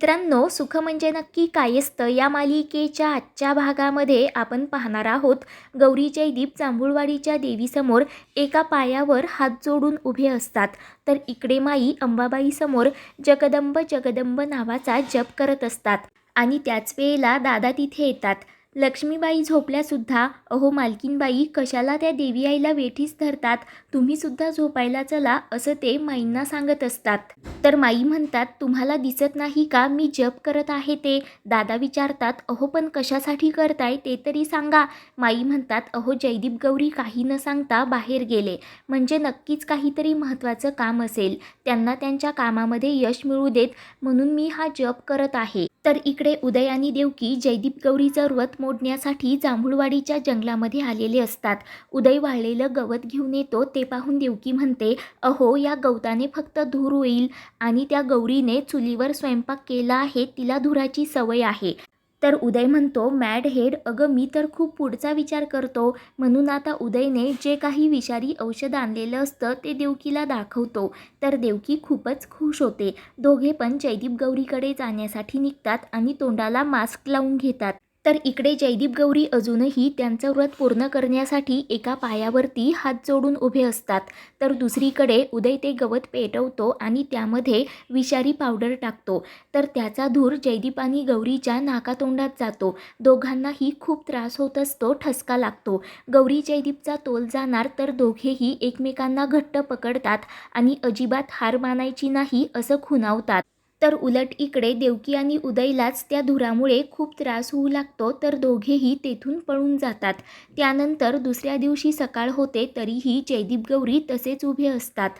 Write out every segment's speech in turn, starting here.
मित्रांनो, सुख म्हणजे नक्की काय असतं या मालिकेच्या आजच्या भागामध्ये आपण पाहणार आहोत. गौरी जयदीप जांभूळवाडीच्या देवीसमोर एका पायावर हात जोडून उभे असतात, तर इकडे माई अंबाबाई समोर जगदंब जगदंब नावाचा जप करत असतात. आणि त्याच वेळेला दादा तिथे येतात. लक्ष्मीबाई झोपल्यासुद्धा, अहो मालकीनबाई कशाला त्या देवी आईला वेठीस धरतात, तुम्ही सुद्धा झोपायला चला, असं ते माईंना सांगत असतात. तर माई म्हणतात, तुम्हाला दिसत नाही का मी जप करत आहे ते? दादा विचारतात, अहो पण कशासाठी करताय ते तरी सांगा. माई म्हणतात, अहो जयदीप गौरी काही न सांगता बाहेर गेले, म्हणजे नक्कीच काहीतरी महत्त्वाचं काम असेल, त्यांना त्यांच्या कामामध्ये यश मिळू देत म्हणून मी हा जप करत आहे. तर इकडे उदय आणि देवकी जयदीप गौरीचं व्रत मोडण्यासाठी जांभूळवाडीच्या जंगलामध्ये आलेले असतात. उदय वाळलेलं गवत घेऊन येतो, ते पाहून देवकी म्हणते, अहो या गवताने फक्त धूर होईल आणि त्या गौरीने चुलीवर स्वयंपाक केला आहे, तिला धुराची सवय आहे. तर उदय म्हणतो, मॅड हेड, अगं मी तर खूप पुढचा विचार करतो. म्हणून आता उदयने जे काही विषारी औषध आणलेलं असतं ते देवकीला दाखवतो. तर देवकी खूपच खुश होते. दोघे पण जयदीप गौरीकडे जाण्यासाठी निघतात आणि तोंडाला मास्क लावून घेतात. तर इकडे जयदीप गौरी अजूनही त्यांचं व्रत पूर्ण करण्यासाठी एका पायावरती हात जोडून उभे असतात. तर दुसरीकडे उदय ते गवत पेटवतो आणि त्यामध्ये विषारी पावडर टाकतो. तर त्याचा धूर जयदीप आणि गौरीच्या नाकातोंडात जातो. दोघांनाही खूप त्रास होत असतो, ठसका लागतो. गौरी जयदीपचा तोल जाणार तर दोघेही एकमेकांना घट्ट पकडतात आणि अजिबात हार मानायची नाही असं खुणावतात. तर उलट इकडे देवकी आणि उदयलाच त्या धुरामुळे खूप त्रास होऊ लागतो, तर दोघेही तेथून पळून जातात. त्यानंतर दुसऱ्या दिवशी सकाळ होते, तरीही जयदीप गौरी तसेच उभे असतात.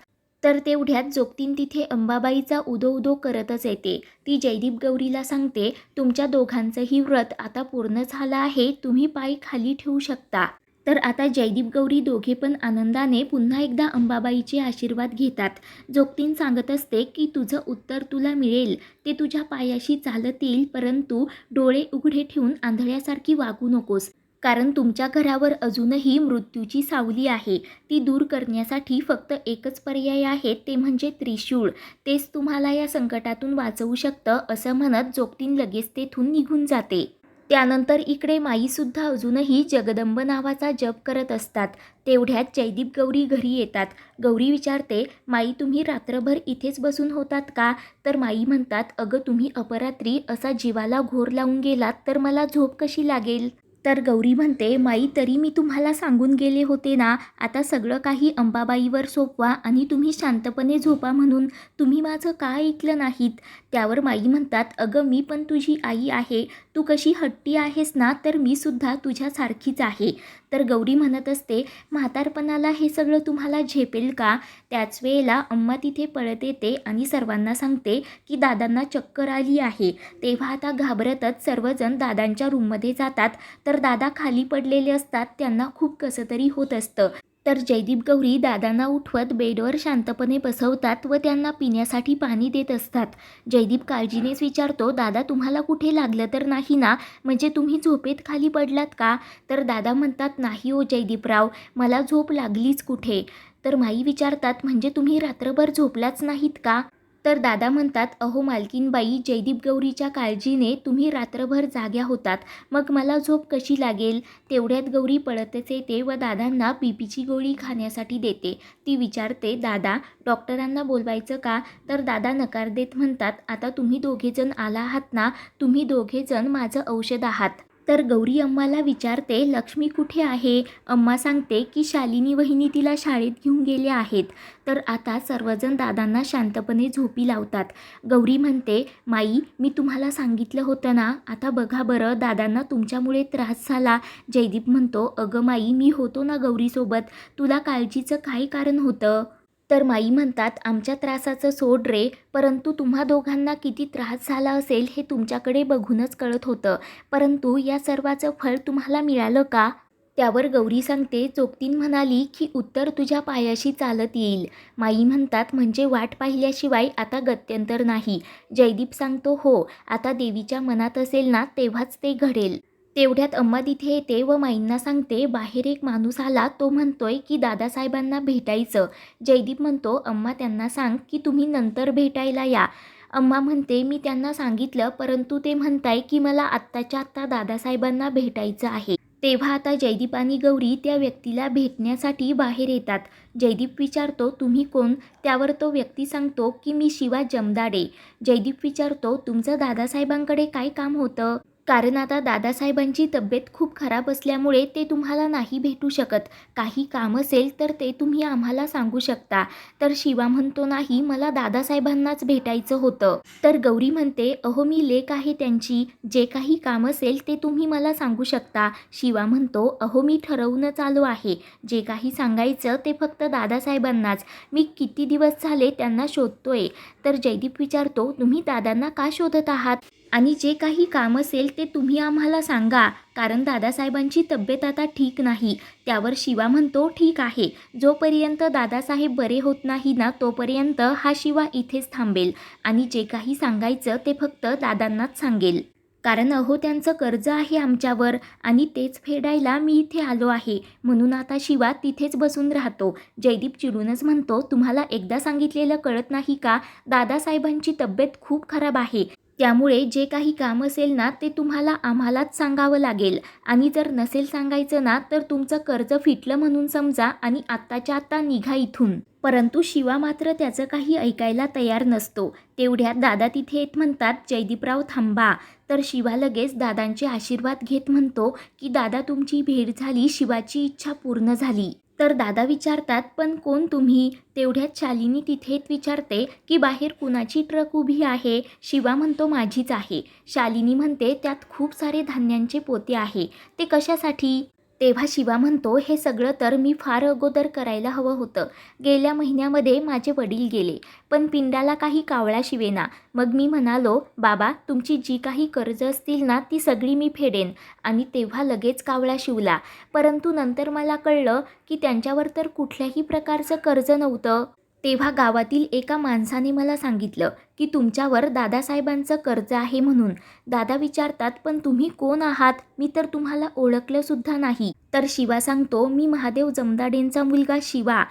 तर तेवढ्यात जोगतीन तिथे अंबाबाईचा उदो उदो करतच येते. ती जयदीप गौरीला सांगते, तुमच्या दोघांचंही व्रत आता पूर्ण झालं आहे, तुम्ही पाय खाली ठेवू शकता. तर आता जयदीप गौरी दोघे पण आनंदाने पुन्हा एकदा अंबाबाईचे आशीर्वाद घेतात. जोगतीन सांगत असते की तुझं उत्तर तुला मिळेल, ते तुझ्या पायाशी चालत येईल, परंतु डोळे उघडे ठेवून आंधळ्यासारखी वागू नकोस, कारण तुमच्या घरावर अजूनही मृत्यूची सावली आहे. ती दूर करण्यासाठी फक्त एकच पर्याय आहे, ते म्हणजे त्रिशूळ. तेच तुम्हाला या संकटातून वाचवू शकतं, असं म्हणत जोगतीन लगेच तेथून निघून जाते. त्यानंतर इकडे माईसुद्धा अजूनही जगदंब नावाचा जप करत असतात. तेवढ्यात जयदीप गौरी घरी येतात. गौरी विचारते, माई तुम्ही रात्रभर इथेच बसून होतात का? तर माई म्हणतात, अगं तुम्ही अपरात्री असा जीवाला घोर लावून गेलात तर मला झोप कशी लागेल? तर गौरी म्हणते, माई तरी मी तुम्हाला सांगून गेले होते ना, आता सगळं काही अंबाबाईवर सोपवा आणि तुम्ही शांतपणे झोपा म्हणून, तुम्ही माझं का ऐकलं नाहीत? त्यावर माई म्हणतात, अगं मी पण तुझी आई आहे, तू कशी हट्टी आहेस ना, तर मी सुद्धा तुझ्यासारखीच आहे. तर गौरी म्हणत असते, म्हातारपणाला हे सगळं तुम्हाला झेपेल का? त्याच वेळेला अम्मा तिथे पळत येते आणि सर्वांना सांगते की दादांना चक्कर आली आहे. तेव्हा आता घाबरतच सर्वजण दादांच्या रूममध्ये जातात. तर दादा खाली पडलेले असतात, त्यांना खूप कसं तरी होत असतं. तर जयदीप गौरी दादांना उठवत बेडवर शांतपणे बसवतात व त्यांना पिण्यासाठी पाणी देत असतात. जयदीप काळजीनेच विचारतो, दादा तुम्हाला कुठे लागलं तर नाही ना, म्हणजे तुम्ही झोपेत खाली पडलात का? तर दादा म्हणतात, नाही हो जयदीपराव, मला झोप लागलीच कुठे. तर माई विचारतात, म्हणजे तुम्ही रात्रभर झोपलाच नाहीत का? तर दादा म्हणतात, अहो मालकीनबाई, जयदीप गौरीच्या काळजीने तुम्ही रात्रभर जाग्या होतात, मग मला झोप कशी लागेल? तेवढ्यात गौरी पळतच येते व दादांना बीपीची गोळी खाण्यासाठी देते. ती विचारते, दादा डॉक्टरांना बोलवायचं का? तर दादा नकार देत म्हणतात, आता तुम्ही दोघेजण आला आहात ना, तुम्ही दोघेजण माझं औषध आहात. तर गौरी अम्माला विचारते, लक्ष्मी कुठे आहे? अम्मा सांगते की शालिनी वहिनी तिला शाळेत घेऊन गेले आहेत. तर आता सर्वजण दादांना शांतपणे झोपी लावतात. गौरी म्हणते, माई मी तुम्हाला सांगितलं होतं ना, आता बघा बरं, दादांना तुमच्यामुळे त्रास झाला. जयदीप म्हणतो, अगं माई मी होतो ना गौरीसोबत, तुला काळजीचं काय कारण होतं? तर माई म्हणतात, आमच्या त्रासाचं सोड रे, परंतु तुम्हा दोघांना किती त्रास झाला असेल हे तुमच्याकडे बघूनच कळत होतं, परंतु या सर्वाचं फळ तुम्हाला मिळालं का? त्यावर गौरी सांगते, जोगतीन म्हणाली की उत्तर तुझ्या पायाशी चालत येईल. माई म्हणतात, म्हणजे वाट पाहिल्याशिवाय आता गत्यंतर नाही. जयदीप सांगतो, हो, आता देवीच्या मनात असेल ना तेव्हाच ते घडेल. तेवढ्यात अम्मा तिथे येते व माईंना सांगते, बाहेर एक माणूस आला, तो म्हणतोय की दादासाहेबांना भेटायचं. जयदीप म्हणतो, अम्मा त्यांना सांग की तुम्ही नंतर भेटायला या. अम्मा म्हणते मी त्यांना सांगितलं, परंतु ते म्हणताय की मला आत्ताच्या आत्ता दादासाहेबांना भेटायचं आहे. तेव्हा आता जयदीप आणि गौरी त्या व्यक्तीला भेटण्यासाठी बाहेर येतात. जयदीप विचारतो तुम्ही कोण? त्यावर तो व्यक्ती सांगतो की मी शिवा जमदाडे. जयदीप विचारतो तुमचं दादासाहेबांकडे काय काम होतं? कारण आता दादासाहेबांची तब्येत खूप खराब असल्यामुळे ते तुम्हाला नाही भेटू शकत. काही काम असेल तर ते तुम्ही आम्हाला सांगू शकता. तर शिवा म्हणतो नाही, मला दादासाहेबांनाच भेटायचं होतं. तर गौरी म्हणते अहो मी लेक आहे त्यांची, जे काही काम असेल ते तुम्ही मला सांगू शकता. शिवा म्हणतो अहो मी ठरवूनच आलो आहे, जे काही सांगायचं ते फक्त दादासाहेबांनाच. मी किती दिवस झाले त्यांना शोधतोय. तर जयदीप विचारतो तुम्ही दादांना का शोधत आहात? आणि जे काही काम असेल ते तुम्ही आम्हाला सांगा, कारण दादासाहेबांची तब्येत आता ठीक नाही. त्यावर शिवा म्हणतो ठीक आहे, जोपर्यंत दादासाहेब बरे होत नाही ना तोपर्यंत हा शिवा इथेच थांबेल आणि जे काही सांगायचं ते फक्त दादांनाच सांगेल. कारण अहो त्यांचं कर्ज आहे आमच्यावर आणि तेच फेडायला मी इथे आलो आहे. म्हणून आता शिवा तिथेच बसून राहतो. जयदीप चिडूनच म्हणतो तुम्हाला एकदा सांगितलेलं कळत नाही का? दादासाहेबांची तब्येत खूप खराब आहे. त्यामुळे जे काही काम असेल ना ते तुम्हाला आम्हालाच सांगावं लागेल आणि जर नसेल सांगायचं ना तर तुमचं कर्ज फिटलं म्हणून समजा आणि आत्ताच्या आत्ता निघा इथून. परंतु शिवा मात्र त्याचं काही ऐकायला तयार नसतो. तेवढ्यात दादा तिथे येत म्हणतात जयदीपराव थांबा. तर शिवा लगेच दादांचे आशीर्वाद घेत म्हणतो की दादा तुमची भेट झाली, शिवाची इच्छा पूर्ण झाली. तर दादा विचारतात पण कोण तुम्ही? तेवढ्यात शालिनी तिथेच विचारते की बाहेर कुणाची ट्रक उभी आहे? शिवा म्हणतो माझीच आहे. शालिनी म्हणते त्यात खूप सारे धान्यांचे पोते आहे, ते कशासाठी? तेव्हा शिवा म्हणतो हे सगळं तर मी फार अगोदर करायला हवं होतं. गेल्या महिन्यामध्ये माझे वडील गेले, पण पिंडाला काही कावळा शिवेना. मग मी म्हणालो बाबा तुमची जी काही कर्ज असतील ना ती सगळी मी फेडेन आणि तेव्हा लगेच कावळा शिवला. परंतु नंतर मला कळलं की त्यांच्यावर तर कुठल्याही प्रकारचं कर्ज नव्हतं. तेव्हा गावातील एका माणसाने मला सांगितलं की तुमच्यावर दादासाहेबांचं कर्ज आहे म्हणून. दादा विचारतात पण तुम्ही कोण आहात? मी तर तुम्हाला ओळखलं सुद्धा नाही. तर शिवा सांगतो मी महादेव जमदाडेंचा मुलगा शिवा.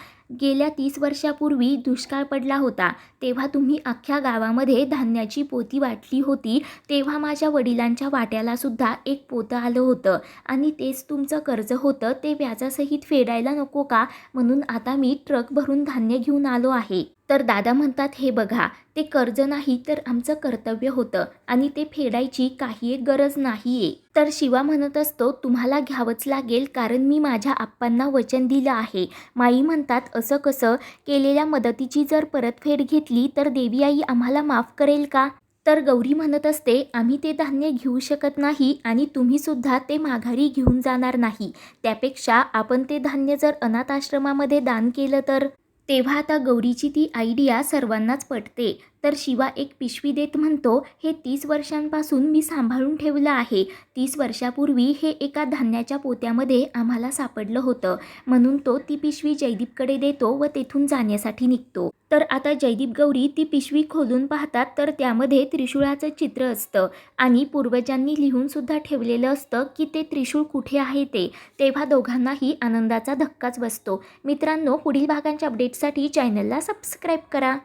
गेल्या 30 वर्षापूर्वी दुष्काळ पडला होता, तेव्हा तुम्ही अख्ख्या गावामध्ये धान्याची पोती वाटली होती. तेव्हा माझ्या वडिलांच्या वाट्याला सुद्धा एक पोतं आलं होतं आणि तेच तुमचं कर्ज होतं, ते व्याजासहित फेडायला नको का? म्हणून आता मी ट्रक भरून धान्य घेऊन आलो आहे. तर दादा म्हणतात हे बघा, ते कर्ज नाही तर आमचं कर्तव्य होतं आणि ते फेडायची काही एक गरज नाही आहे. तर शिवा म्हणत असतो तुम्हाला घ्यावंच लागेल, कारण मी माझ्या आप्पांना वचन दिलं आहे. माई म्हणतात असं कसं? केलेल्या मदतीची जर परतफेड घेतली तर देवी आई आम्हाला माफ करेल का? तर गौरी म्हणत असते आम्ही ते धान्य घेऊ शकत नाही आणि तुम्ही सुद्धा ते माघारी घेऊन जाणार नाही. त्यापेक्षा आपण ते धान्य जर अनाथ आश्रमामध्ये दान केलं तर? तेव्हा आता गौरीची ती आयडिया सर्वांनाच पटते. तर शिवा एक पिशवी देत म्हणतो हे 30 वर्षांपासून मी सांभाळून ठेवलं आहे. 30 वर्षापूर्वी हे एका धान्याच्या पोत्यामध्ये आम्हाला सापडलं होतं, म्हणून तो ती पिशवी जयदीपकडे देतो व तेथून जाण्यासाठी निघतो. तर आता जयदीप गौरी ती पिशवी खोलून पाहतात तर त्यामध्ये त्रिशूळाचं चित्र असतं आणि पूर्वजांनी लिहून सुद्धा ठेवलेलं असतं की ते त्रिशूळ कुठे आहे ते. तेव्हा दोघांनाही आनंदाचा धक्काच बसतो. मित्रांनो पुढील भागांच्या अपडेटसाठी चॅनलला सबस्क्राईब करा.